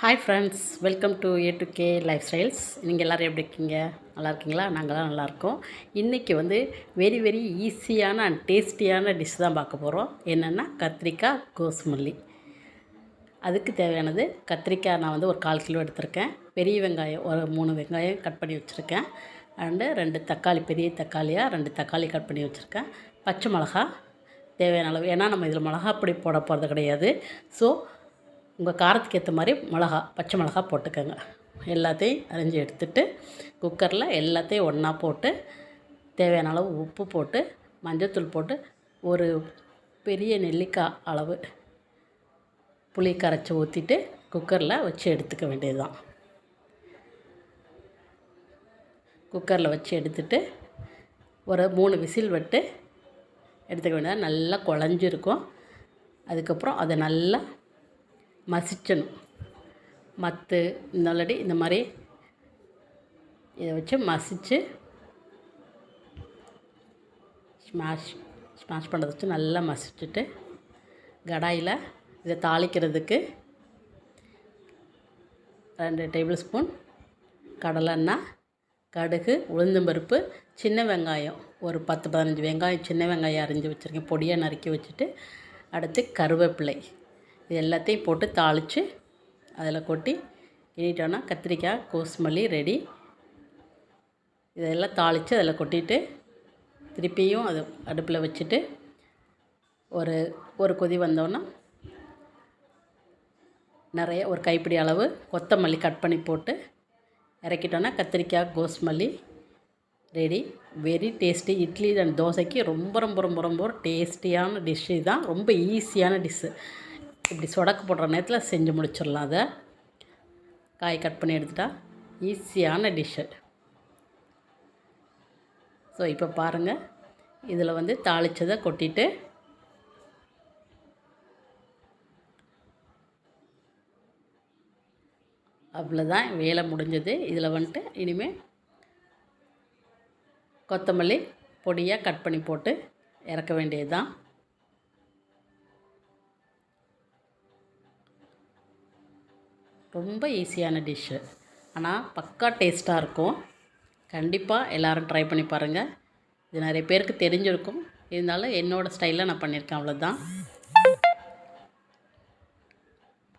Hi friends, welcome to A2K life styles. நீங்கள் எல்லோரும் எப்படி இருக்கீங்க? நல்லா இருக்கீங்களா? நாங்கள்லாம் நல்லாயிருக்கோம். இன்றைக்கி வெரி ஈஸியான அண்ட் டேஸ்டியான டிஷ் தான் பார்க்க போகிறோம். என்னென்னா கத்திரிக்காய் கோஸ்மல்லி. அதுக்கு தேவையானது கத்திரிக்காய் நான் ஒரு 1/4 கிலோ எடுத்திருக்கேன். பெரிய வெங்காயம் ஒரு 3 வெங்காயம் கட் பண்ணி வச்சுருக்கேன். அண்டு 2 தக்காளி, பெரிய தக்காளியாக 2 தக்காளி கட் பண்ணி வச்சுருக்கேன். பச்சை மிளகா தேவையான அளவு, ஏன்னா நம்ம இதில் மிளகாப்பொடி போட போகிறது கிடையாது. ஸோ உங்கள் காரத்துக்கு ஏற்ற மாதிரி பச்சை மிளகா போட்டுக்கோங்க. எல்லாத்தையும் அரிஞ்சு எடுத்துட்டு குக்கரில் எல்லாத்தையும் ஒன்றா போட்டு தேவையான அளவு உப்பு போட்டு மஞ்சள்தூள் போட்டு ஒரு பெரிய நெல்லிக்காய் அளவு புளி கரைச்சி ஊற்றிட்டு குக்கரில் வச்சு எடுத்துக்க வேண்டியது தான். குக்கரில் வச்சு எடுத்துட்டு ஒரு 3 விசில் விட்டு எடுத்துக்க வேண்டியது. நல்லா குழஞ்சிருக்கும். அதுக்கப்புறம் அதை நல்லா மசிச்சணும். ஆல்ரெடி இந்த மாதிரி இதை வச்சு மசித்து ஸ்மாஷ் பண்ணுறத வச்சு நல்லா மசிச்சுட்டு கடாயில் இதை தாளிக்கிறதுக்கு 2 டேபிள் ஸ்பூன் கடலெண்ணெய், கடுகு, உளுந்தம்பருப்பு, சின்ன வெங்காயம் ஒரு 10-15 வெங்காயம், சின்ன வெங்காயம் அரிஞ்சு வச்சுருக்கேன், பொடியாக நறுக்கி வச்சுட்டு அடுத்து கருவேப்பிலை இது எல்லாத்தையும் போட்டு தாளித்து அதில் கொட்டி கிண்டிட்டோன்னா கத்திரிக்காய் கோஸ்மல்லி ரெடி. இதெல்லாம் தாளித்து அதில் கொட்டிட்டு திருப்பியும் அது அடுப்பில் வச்சுட்டு ஒரு கொதி வந்தோன்னா நிறைய ஒரு கைப்பிடி அளவு கொத்தமல்லி கட் பண்ணி போட்டு இறக்கிட்டோன்னா கத்திரிக்காய் கோஸ்மல்லி ready. Very tasty. Idli and தோசைக்கு ரொம்ப டேஸ்டியான டிஷ்ஷு தான். ரொம்ப ஈஸியான டிஷ்ஷு. இப்படி சொடக்கு போடுற நேரத்தில் செஞ்சு முடிச்சிடலாம். அதை காய் கட் பண்ணி எடுத்துட்டா ஈஸியான டிஷ்ஷு. ஸோ இப்போ பாருங்கள், இதில் தாளித்ததை கொட்டிட்டு அவ்வளோதான், வேலை முடிஞ்சது. இதில் இனிமேல் கொத்தமல்லி பொடியாக கட் பண்ணி போட்டு இறக்க வேண்டியது தான். ரொம்ப ஈஸியான டிஷ்ஷு, ஆனால் பக்கா டேஸ்ட்டாக இருக்கும். கண்டிப்பாக எல்லோரும் ட்ரை பண்ணி பாருங்கள். இது நிறைய பேருக்கு தெரிஞ்சிருக்கும், இருந்தாலும் என்னோடய ஸ்டைலில் நான் பண்ணியிருக்கேன். அவ்வளோதான்.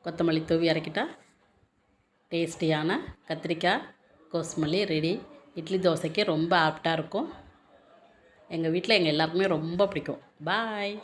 கொத்தமல்லி தூவி இறக்கிட்டா டேஸ்டியான கத்திரிக்காய் கோஸ்மல்லி ரெடி. இட்லி தோசைக்கு ரொம்ப ஆப்டாக இருக்கும். எங்கள் வீட்டில் எல்லாருக்குமே ரொம்ப பிடிக்கும். பாய்.